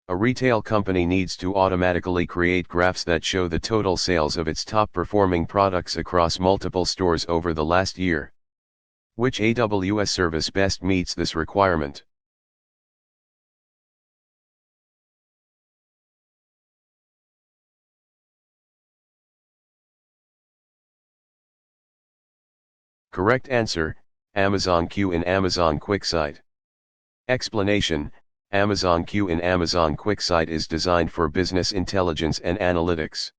A retail company needs to automatically create graphs that show the total sales of its top-performing products across multiple stores over the last year. Which AWS service best meets this requirement? Correct answer, Amazon Q in Amazon QuickSight. Explanation: Amazon Q in Amazon QuickSight is designed for business intelligence and analytics.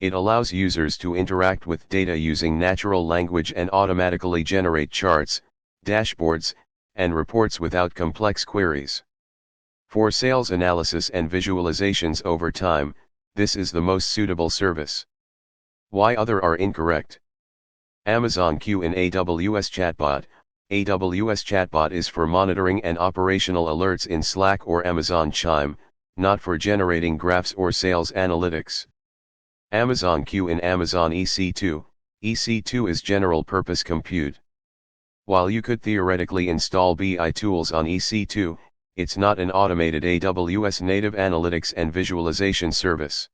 It allows users to interact with data using natural language and automatically generate charts, dashboards, and reports without complex queries. For sales analysis and visualizations over time, this is the most suitable service. Why other are incorrect? Amazon Q in AWS Chatbot. AWS Chatbot is for monitoring and operational alerts in Slack or Amazon Chime, not for generating graphs or sales analytics. Amazon Q in Amazon EC2. EC2 is general purpose compute. While you could theoretically install BI tools on EC2, it's not an automated AWS native analytics and visualization service.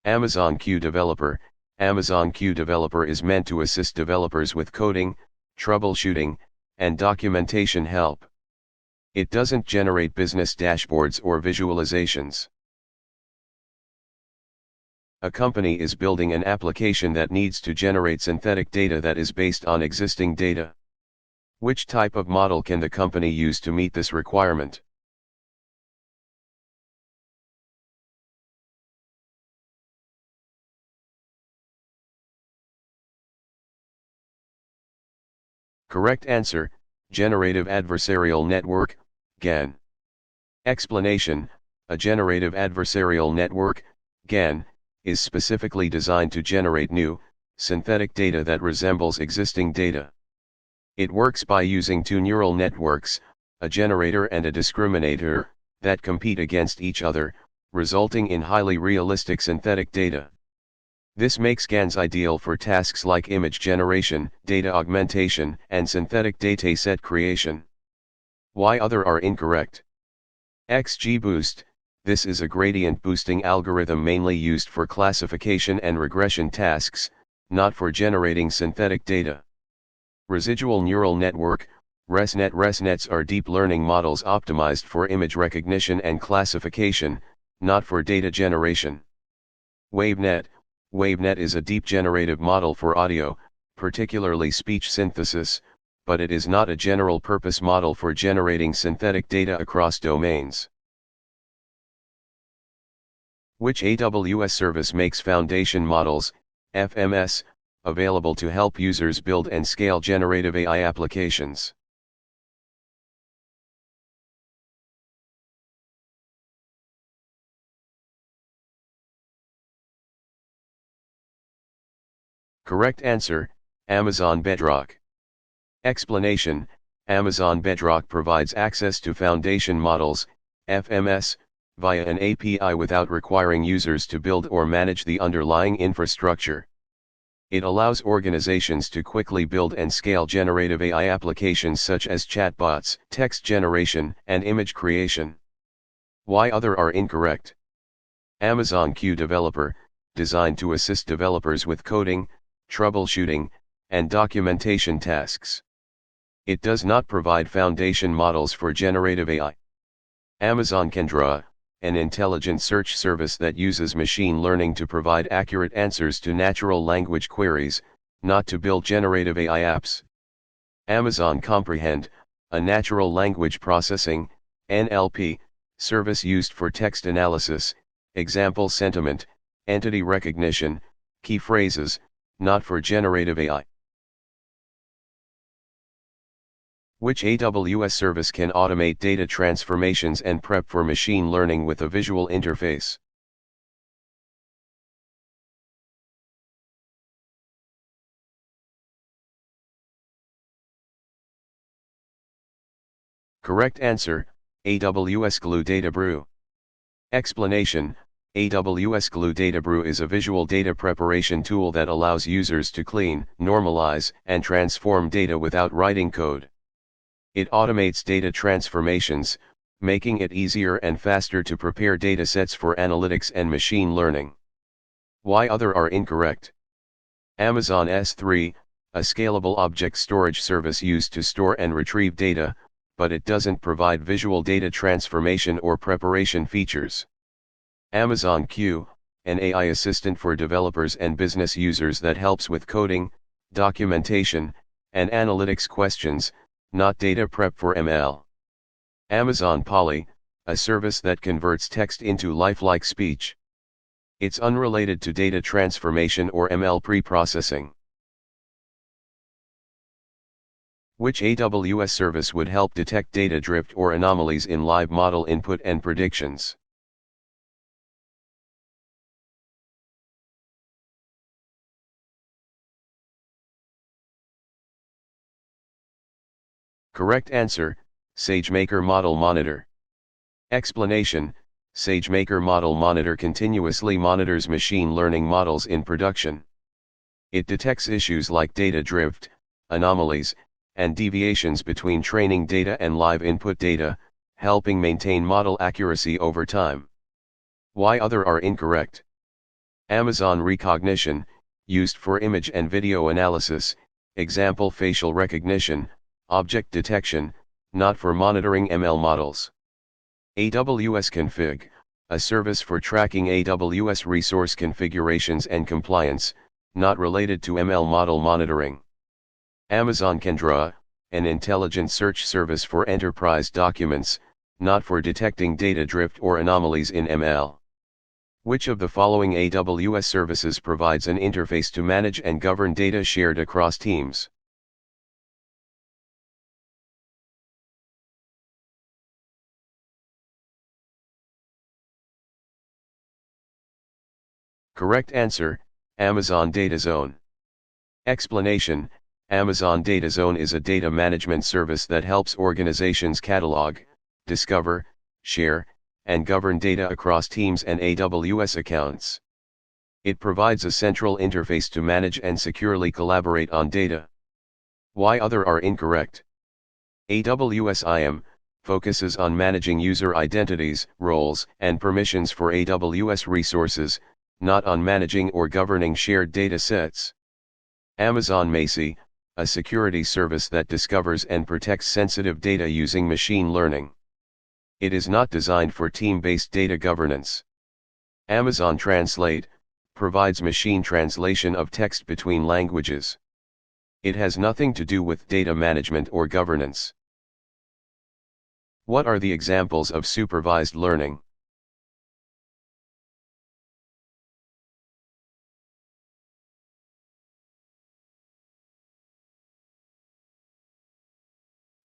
Amazon Q Developer. Amazon Q Developer is meant to assist developers with coding, troubleshooting, and documentation help. It doesn't generate business dashboards or visualizations. A company is building an application that needs to generate synthetic data that is based on existing data. Which type of model can the company use to meet this requirement? Correct answer, Generative Adversarial Network, GAN. Explanation: a generative adversarial network, GAN, is specifically designed to generate new, synthetic data that resembles existing data. It works by using two neural networks, a generator and a discriminator, that compete against each other, resulting in highly realistic synthetic data. This makes GANs ideal for tasks like image generation, data augmentation, and synthetic dataset creation. Why other are incorrect? XGBoost. This is a gradient boosting algorithm mainly used for classification and regression tasks, not for generating synthetic data. Residual neural network, ResNet. ResNets are deep learning models optimized for image recognition and classification, not for data generation. WaveNet. WaveNet is a deep generative model for audio, particularly speech synthesis, but it is not a general-purpose model for generating synthetic data across domains. Which AWS service makes foundation models, FMS, available to help users build and scale generative AI applications? Correct answer, Amazon Bedrock. Explanation: Amazon Bedrock provides access to foundation models, FMS, via an API without requiring users to build or manage the underlying infrastructure. It allows organizations to quickly build and scale generative AI applications such as chatbots, text generation, and image creation. Why other are incorrect? Amazon Q Developer, designed to assist developers with coding, troubleshooting, and documentation tasks. It does not provide foundation models for generative AI. Amazon Kendra, an intelligent search service that uses machine learning to provide accurate answers to natural language queries, not to build generative AI apps. Amazon Comprehend, a natural language processing, NLP, service used for text analysis, example sentiment, entity recognition, key phrases, not for generative AI. Which AWS service can automate data transformations and prep for machine learning with a visual interface? Correct answer, AWS Glue Data Brew. Explanation: AWS Glue Data Brew is a visual data preparation tool that allows users to clean, normalize, and transform data without writing code. It automates data transformations, making it easier and faster to prepare datasets for analytics and machine learning. Why other are incorrect? Amazon S3, a scalable object storage service used to store and retrieve data, but it doesn't provide visual data transformation or preparation features. Amazon Q, an AI assistant for developers and business users that helps with coding, documentation, and analytics questions, not data prep for ML. Amazon Poly, a service that converts text into lifelike speech. It's unrelated to data transformation or ML pre-processing. Which AWS service would help detect data drift or anomalies in live model input and predictions? Correct answer, SageMaker Model Monitor. Explanation: SageMaker Model Monitor continuously monitors machine learning models in production. It detects issues like data drift, anomalies, and deviations between training data and live input data, helping maintain model accuracy over time. Why other are incorrect? Amazon Rekognition, used for image and video analysis, example facial recognition, object detection, not for monitoring ML models. AWS Config, a service for tracking AWS resource configurations and compliance, not related to ML model monitoring. Amazon Kendra, an intelligent search service for enterprise documents, not for detecting data drift or anomalies in ML. Which of the following AWS services provides an interface to manage and govern data shared across teams? Correct answer, Amazon Data Zone. Explanation: Amazon Data Zone is a data management service that helps organizations catalog, discover, share, and govern data across teams and AWS accounts. It provides a central interface to manage and securely collaborate on data. Why other are incorrect? AWS IAM focuses on managing user identities, roles, and permissions for AWS resources, not on managing or governing shared data sets. Amazon Macie, a security service that discovers and protects sensitive data using machine learning. It is not designed for team-based data governance. Amazon Translate provides machine translation of text between languages. It has nothing to do with data management or governance. What are the examples of supervised learning?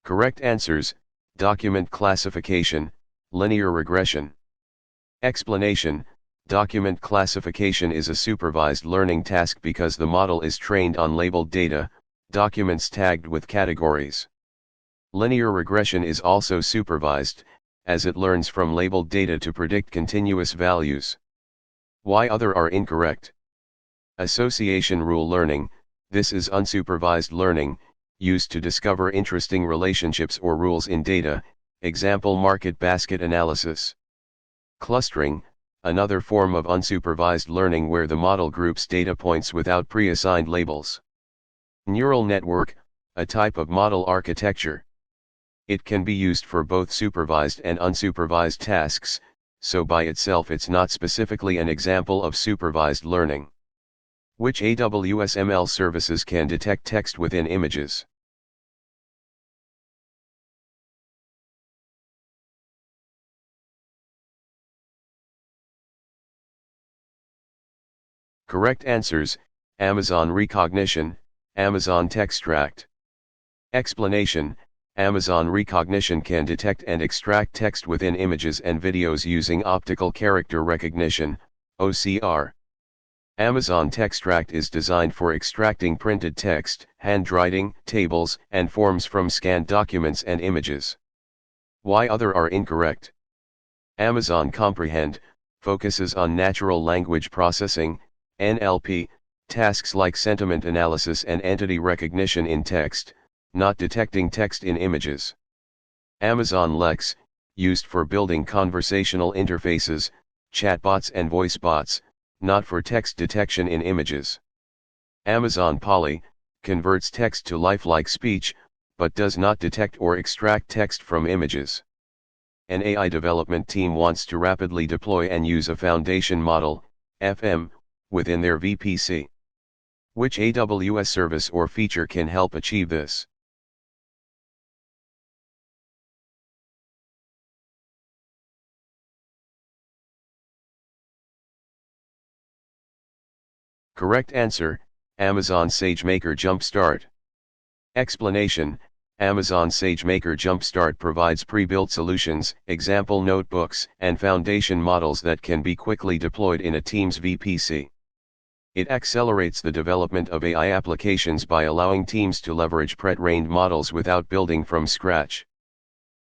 Correct answers: document classification, linear regression. Explanation: document classification is a supervised learning task because the model is trained on labeled data, documents tagged with categories. Linear regression is also supervised, as it learns from labeled data to predict continuous values. Why other are incorrect? Association rule learning: this is unsupervised learning, used to discover interesting relationships or rules in data, example market basket analysis. Clustering: another form of unsupervised learning where the model groups data points without pre-assigned labels. Neural network, a type of model architecture. It can be used for both supervised and unsupervised tasks, so by itself it's not specifically an example of supervised learning. Which AWS ML services can detect text within images? Correct answers: Amazon Rekognition, Amazon Textract. Explanation: Amazon Rekognition can detect and extract text within images and videos using optical character recognition, OCR. Amazon Textract is designed for extracting printed text, handwriting, tables, and forms from scanned documents and images. Why other are incorrect? Amazon Comprehend focuses on natural language processing, NLP, tasks like sentiment analysis and entity recognition in text, not detecting text in images. Amazon Lex used for building conversational interfaces, chatbots and voice bots, not for text detection in images. Amazon Polly converts text to lifelike speech, but does not detect or extract text from images. An AI development team wants to rapidly deploy and use a foundation model, FM, within their VPC. Which AWS service or feature can help achieve this? Correct answer, Amazon SageMaker Jumpstart. Explanation: Amazon SageMaker Jumpstart provides pre-built solutions, example notebooks, and foundation models that can be quickly deployed in a team's VPC. It accelerates the development of AI applications by allowing teams to leverage pre-trained models without building from scratch.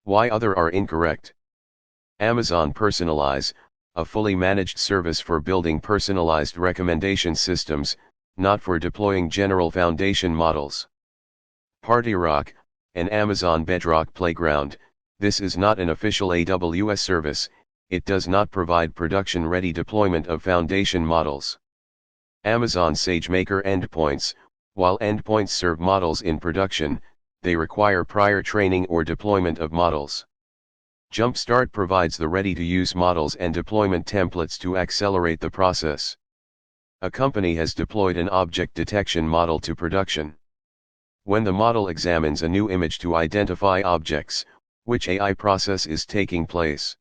Why other are incorrect? Amazon Personalize, a fully managed service for building personalized recommendation systems, not for deploying general foundation models. Part-4, an Amazon Bedrock playground. This is not an official AWS service, it does not provide production-ready deployment of foundation models. Amazon SageMaker endpoints, while endpoints serve models in production, they require prior training or deployment of models. Jumpstart provides the ready-to-use models and deployment templates to accelerate the process. A company has deployed an object detection model to production. When the model examines a new image to identify objects, which AI process is taking place?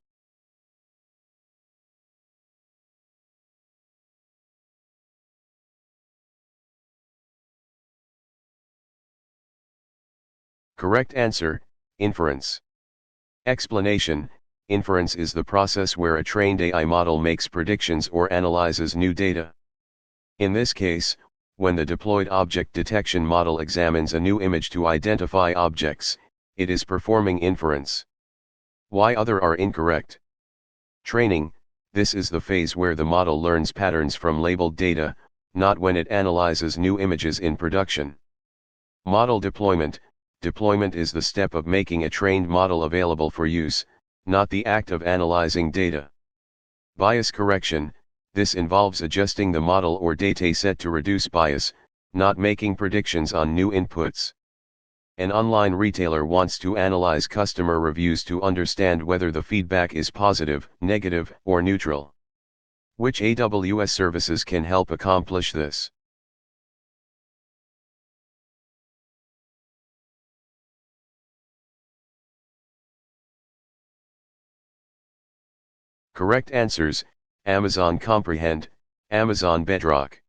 Correct answer, inference. Explanation: inference is the process where a trained AI model makes predictions or analyzes new data. In this case, when the deployed object detection model examines a new image to identify objects, it is performing inference. Why other are incorrect? Training: this is the phase where the model learns patterns from labeled data, not when it analyzes new images in production. Model deployment: deployment is the step of making a trained model available for use, not the act of analyzing data. Bias correction: this involves adjusting the model or dataset to reduce bias, not making predictions on new inputs. An online retailer wants to analyze customer reviews to understand whether the feedback is positive, negative, or neutral. Which AWS services can help accomplish this? Correct answers: Amazon Comprehend, Amazon Bedrock.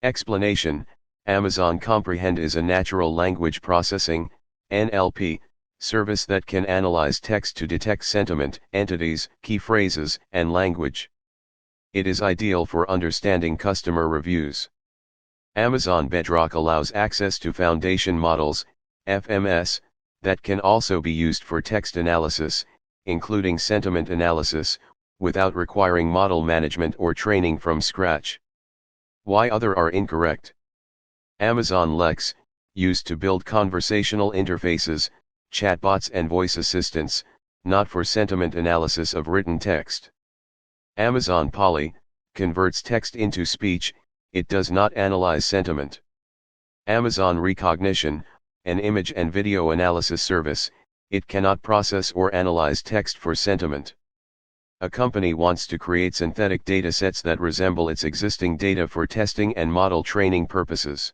Explanation: Amazon Comprehend is a natural language processing (NLP) service that can analyze text to detect sentiment, entities, key phrases, and language. It is ideal for understanding customer reviews. Amazon Bedrock allows access to foundation models, FMS, that can also be used for text analysis, including sentiment analysis, without requiring model management or training from scratch. Why other are incorrect? Amazon Lex, used to build conversational interfaces, chatbots and voice assistants, not for sentiment analysis of written text. Amazon Polly, converts text into speech, it does not analyze sentiment. Amazon Recognition, an image and video analysis service, it cannot process or analyze text for sentiment. A company wants to create synthetic datasets that resemble its existing data for testing and model training purposes.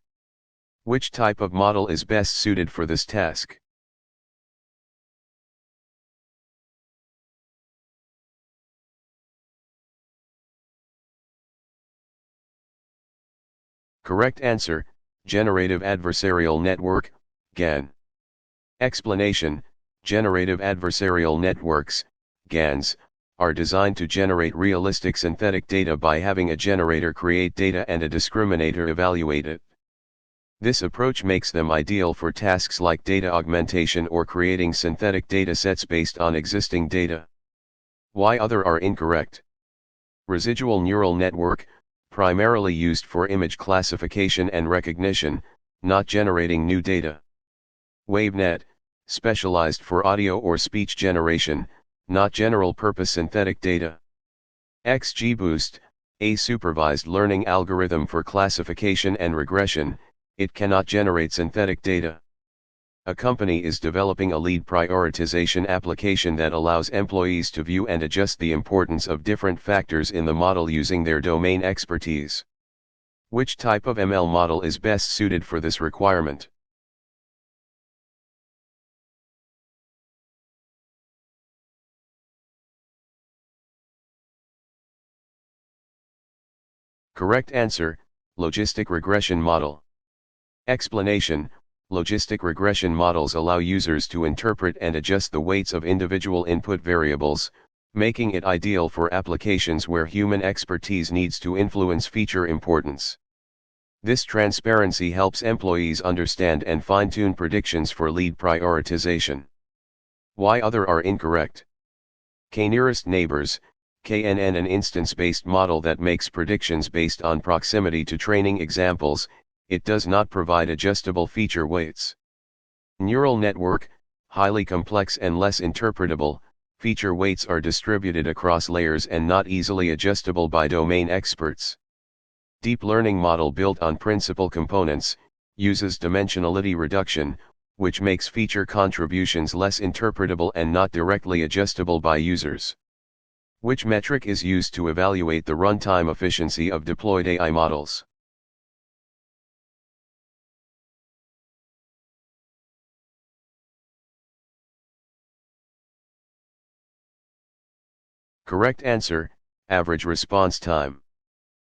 Which type of model is best suited for this task? Correct answer: Generative Adversarial Network, GAN. Explanation: Generative Adversarial Networks, GANs, are designed to generate realistic synthetic data by having a generator create data and a discriminator evaluate it. This approach makes them ideal for tasks like data augmentation or creating synthetic data sets based on existing data. Why other are incorrect? Residual neural network, primarily used for image classification and recognition, not generating new data. WaveNet, specialized for audio or speech generation, not general-purpose synthetic data. XGBoost, a supervised learning algorithm for classification and regression, it cannot generate synthetic data. A company is developing a lead prioritization application that allows employees to view and adjust the importance of different factors in the model using their domain expertise. Which type of ML model is best suited for this requirement? Correct answer, logistic regression model. Explanation: logistic regression models allow users to interpret and adjust the weights of individual input variables, making it ideal for applications where human expertise needs to influence feature importance. This transparency helps employees understand and fine-tune predictions for lead prioritization. Why other are incorrect? K-nearest neighbors, KNN, an instance-based model that makes predictions based on proximity to training examples. It does not provide adjustable feature weights. Neural network, highly complex and less interpretable, feature weights are distributed across layers and not easily adjustable by domain experts. Deep learning model built on principal components, uses dimensionality reduction, which makes feature contributions less interpretable and not directly adjustable by users. Which metric is used to evaluate the runtime efficiency of deployed AI models? Correct answer, average response time.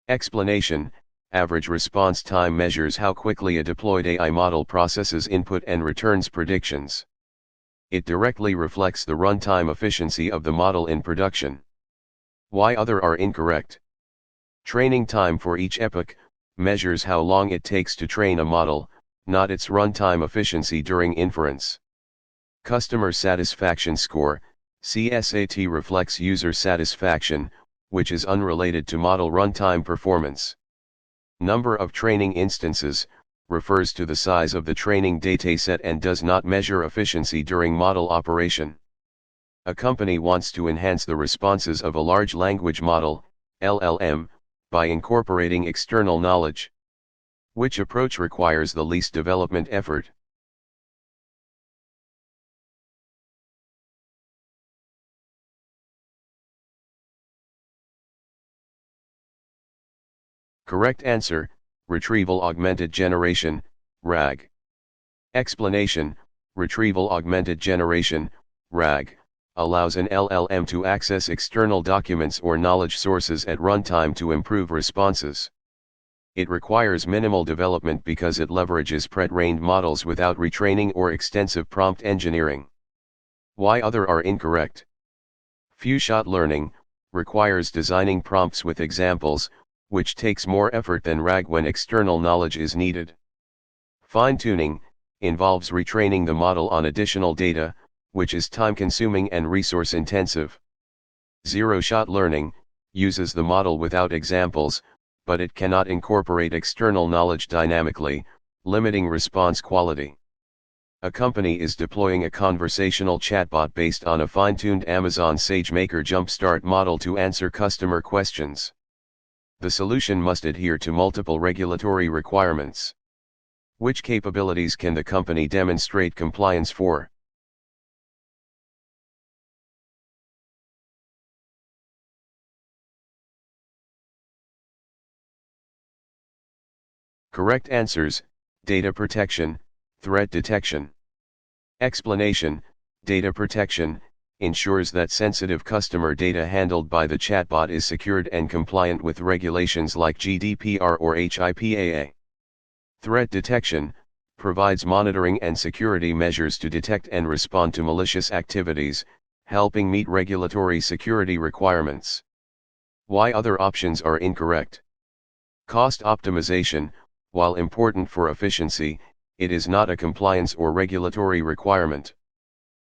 Explanation: average response time measures how quickly a deployed AI model processes input and returns predictions. It directly reflects the runtime efficiency of the model in production. Why other are incorrect? Training time for each epoch measures how long it takes to train a model, not its runtime efficiency during inference. Customer satisfaction score, CSAT, reflects user satisfaction, which is unrelated to model runtime performance. Number of training instances refers to the size of the training dataset and does not measure efficiency during model operation. A company wants to enhance the responses of a large language model, LLM, by incorporating external knowledge. Which approach requires the least development effort? Correct answer, retrieval augmented generation, RAG. Explanation: retrieval augmented generation, RAG, allows an LLM to access external documents or knowledge sources at runtime to improve responses. It requires minimal development because it leverages pre-trained models without retraining or extensive prompt engineering. Why other are incorrect? Few-shot learning requires designing prompts with examples, which takes more effort than RAG when external knowledge is needed. Fine-tuning involves retraining the model on additional data, which is time-consuming and resource-intensive. Zero-shot learning uses the model without examples, but it cannot incorporate external knowledge dynamically, limiting response quality. A company is deploying a conversational chatbot based on a fine-tuned Amazon SageMaker Jumpstart model to answer customer questions. The solution must adhere to multiple regulatory requirements. Which capabilities can the company demonstrate compliance for? Correct answers: data protection, threat detection. Explanation: data protection ensures that sensitive customer data handled by the chatbot is secured and compliant with regulations like GDPR or HIPAA. Threat detection provides monitoring and security measures to detect and respond to malicious activities, helping meet regulatory security requirements. Why other options are incorrect? Cost optimization, while important for efficiency, it is not a compliance or regulatory requirement.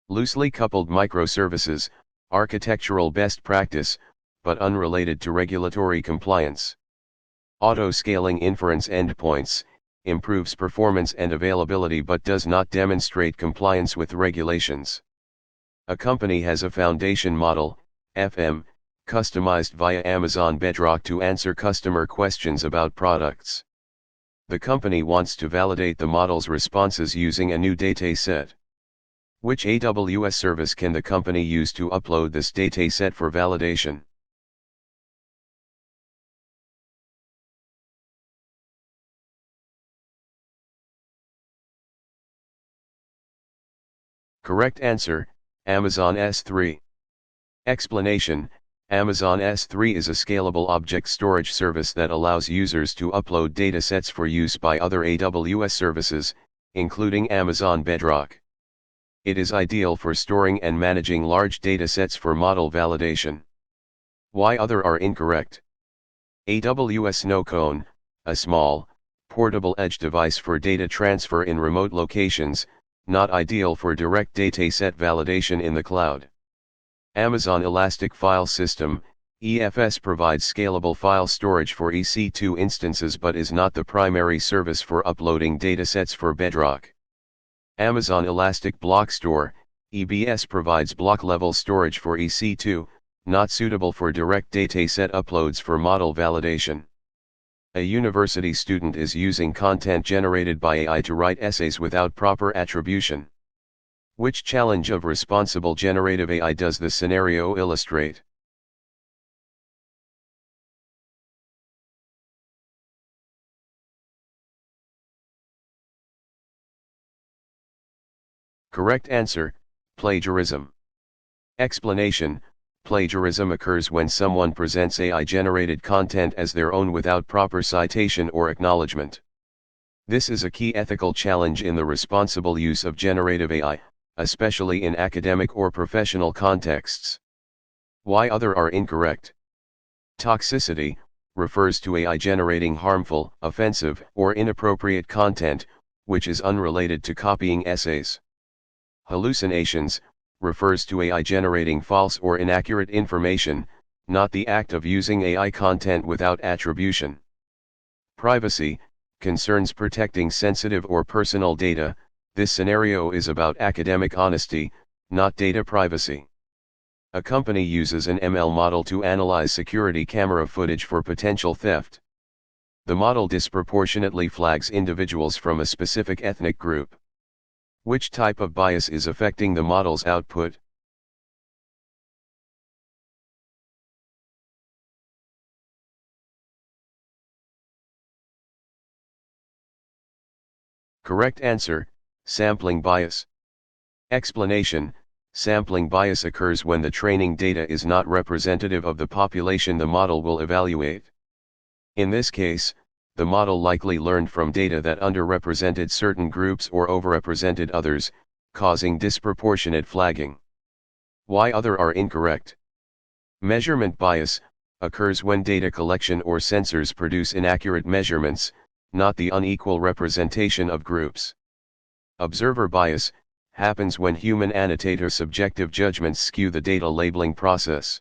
Loosely coupled microservices, architectural best practice, but unrelated to regulatory compliance. Auto-scaling inference endpoints improves performance and availability but does not demonstrate compliance with regulations. A company has a foundation model, FM, customized via Amazon Bedrock to answer customer questions about products. The company wants to validate the model's responses using a new dataset. Which AWS service can the company use to upload this dataset for validation? Correct answer, Amazon S3. Explanation: Amazon S3 is a scalable object storage service that allows users to upload datasets for use by other AWS services, including Amazon Bedrock. It is ideal for storing and managing large datasets for model validation. Why other are incorrect? AWS NoCone, a small, portable edge device for data transfer in remote locations, not ideal for direct dataset validation in the cloud. Amazon Elastic File System, EFS provides scalable file storage for EC2 instances but is not the primary service for uploading datasets for Bedrock. Amazon Elastic Block Store, EBS provides block-level storage for EC2, not suitable for direct dataset uploads for model validation. A university student is using content generated by AI to write essays without proper attribution. Which challenge of responsible generative AI does the scenario illustrate? Correct answer, plagiarism. Explanation: plagiarism occurs when someone presents AI-generated content as their own without proper citation or acknowledgement. This is a key ethical challenge in the responsible use of generative AI, especially in academic or professional contexts. Why other are incorrect? Toxicity refers to AI generating harmful, offensive, or inappropriate content, which is unrelated to copying essays. Hallucinations refers to AI generating false or inaccurate information, not the act of using AI content without attribution. Privacy concerns protecting sensitive or personal data. This scenario is about academic honesty, not data privacy. A company uses an ML model to analyze security camera footage for potential theft. The model disproportionately flags individuals from a specific ethnic group. Which type of bias is affecting the model's output? Correct answer, sampling bias. Explanation: sampling bias occurs when the training data is not representative of the population the model will evaluate. In this case, the model likely learned from data that underrepresented certain groups or overrepresented others, causing disproportionate flagging. Why other are incorrect? Measurement bias occurs when data collection or sensors produce inaccurate measurements, not the unequal representation of groups. Observer bias happens when human annotator subjective judgments skew the data labeling process.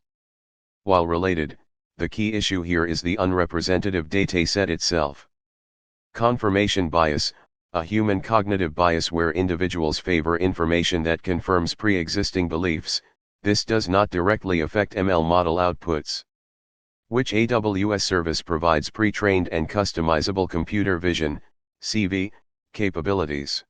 While related, the key issue here is the unrepresentative dataset itself. Confirmation bias, a human cognitive bias where individuals favor information that confirms pre-existing beliefs. This does not directly affect ML model outputs. Which AWS service provides pre-trained and customizable computer vision (CV) capabilities?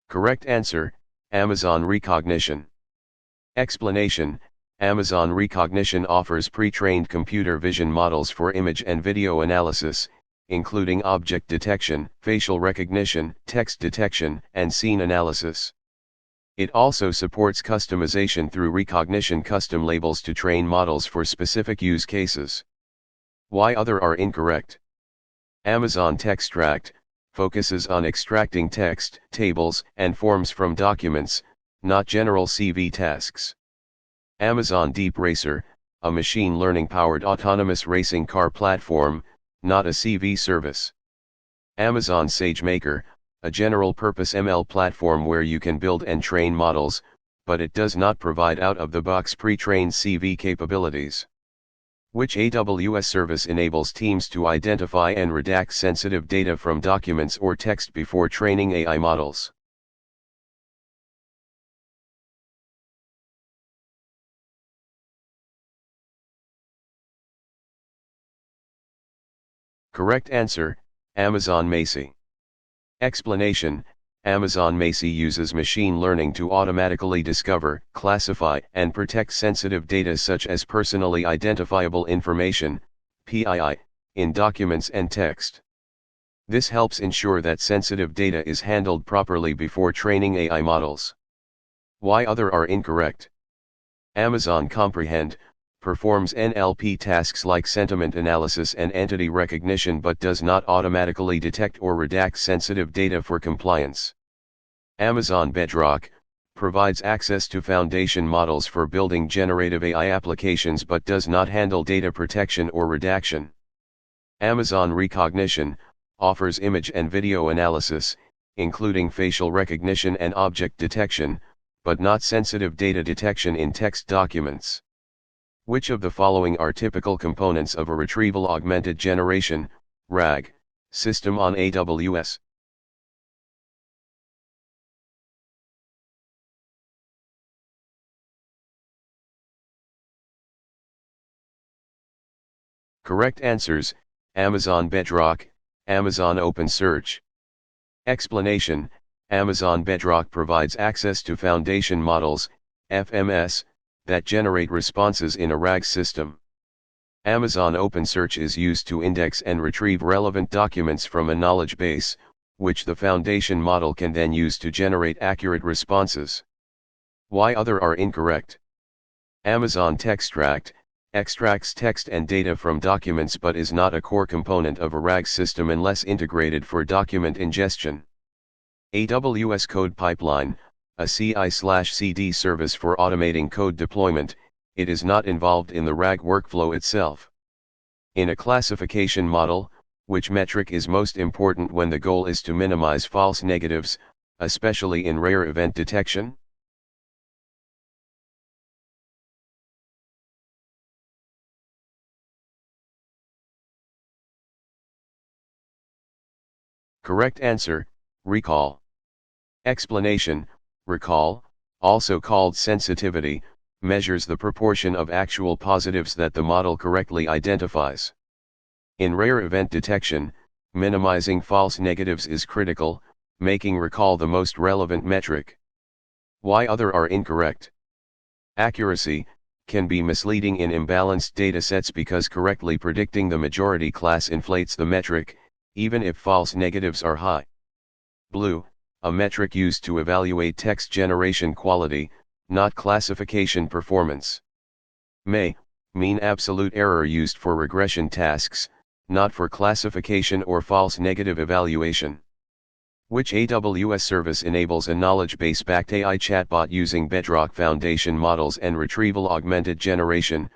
Correct answer, Amazon Rekognition. Explanation: Amazon Rekognition offers pre-trained computer vision models for image and video analysis, including object detection, facial recognition, text detection, and scene analysis. It also supports customization through Rekognition custom labels to train models for specific use cases. Why other are incorrect? Amazon Textract focuses on extracting text, tables, and forms from documents, not general CV tasks. Amazon Deep Racer, a machine learning-powered autonomous racing car platform, not a CV service. Amazon SageMaker, a general-purpose ML platform where you can build and train models, but it does not provide out-of-the-box pre-trained CV capabilities. Which AWS service enables teams to identify and redact sensitive data from documents or text before training AI models? Correct answer, Amazon Macy. Explanation: Amazon Macy uses machine learning to automatically discover, classify, and protect sensitive data such as personally identifiable information, PII, in documents and text. This helps ensure that sensitive data is handled properly before training AI models. Why other are incorrect? Amazon Comprehend performs NLP tasks like sentiment analysis and entity recognition but does not automatically detect or redact sensitive data for compliance. Amazon Bedrock provides access to foundation models for building generative AI applications but does not handle data protection or redaction. Amazon Rekognition offers image and video analysis, including facial recognition and object detection, but not sensitive data detection in text documents. Which of the following are typical components of a Retrieval Augmented Generation (RAG) system on AWS? Correct answers: Amazon Bedrock, Amazon OpenSearch. Explanation: Amazon Bedrock provides access to foundation models, FMS, that generate responses in a RAG system. Amazon OpenSearch is used to index and retrieve relevant documents from a knowledge base, which the foundation model can then use to generate accurate responses. Why other are incorrect? Amazon Textract extracts text and data from documents but is not a core component of a RAG system unless integrated for document ingestion. AWS Code Pipeline, a CI/CD service for automating code deployment, it is not involved in the RAG workflow itself. In a classification model, which metric is most important when the goal is to minimize false negatives, especially in rare event detection? Correct answer, recall. Explanation: recall, also called sensitivity, measures the proportion of actual positives that the model correctly identifies. In rare event detection, minimizing false negatives is critical, making recall the most relevant metric. Why other are incorrect? Accuracy can be misleading in imbalanced datasets because correctly predicting the majority class inflates the metric, even if false negatives are high. Blue, a metric used to evaluate text generation quality, not classification performance. May, mean absolute error used for regression tasks, not for classification or false negative evaluation. Which AWS service enables a knowledge base-backed AI chatbot using Bedrock foundation models and retrieval augmented generation?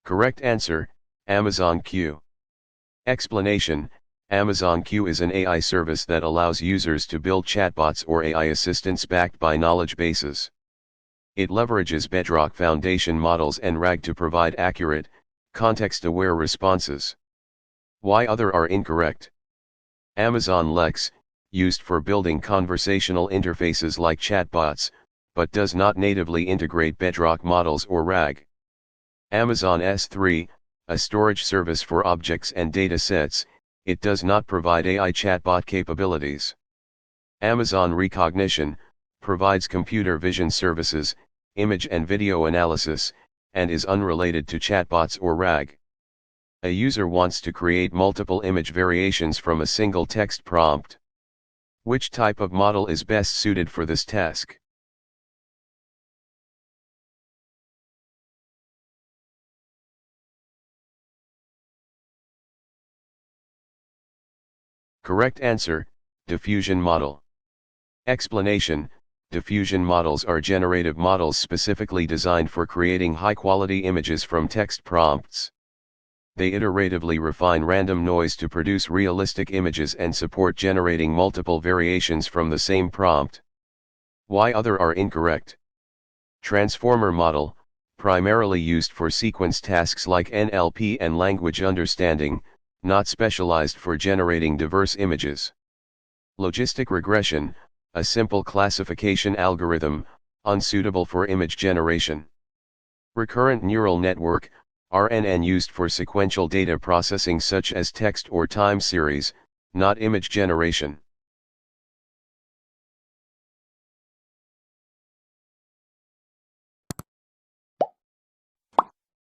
Correct answer, Amazon Q. Explanation: Amazon Q is an AI service that allows users to build chatbots or AI assistants backed by knowledge bases. It leverages Bedrock foundation models and RAG to provide accurate, context-aware responses. Why other are incorrect? Amazon Lex, used for building conversational interfaces like chatbots, but does not natively integrate Bedrock models or RAG. Amazon S3, a storage service for objects and data sets, it does not provide AI chatbot capabilities. Amazon Rekognition provides computer vision services, image and video analysis, and is unrelated to chatbots or RAG. A user wants to create multiple image variations from a single text prompt. Which type of model is best suited for this task? Correct answer, diffusion model. Explanation: diffusion models are generative models specifically designed for creating high-quality images from text prompts. They iteratively refine random noise to produce realistic images and support generating multiple variations from the same prompt. Why other are incorrect? Transformer model, primarily used for sequence tasks like NLP and language understanding, not specialized for generating diverse images. Logistic regression, a simple classification algorithm, unsuitable for image generation. Recurrent neural network, RNN, used for sequential data processing such as text or time series, not image generation.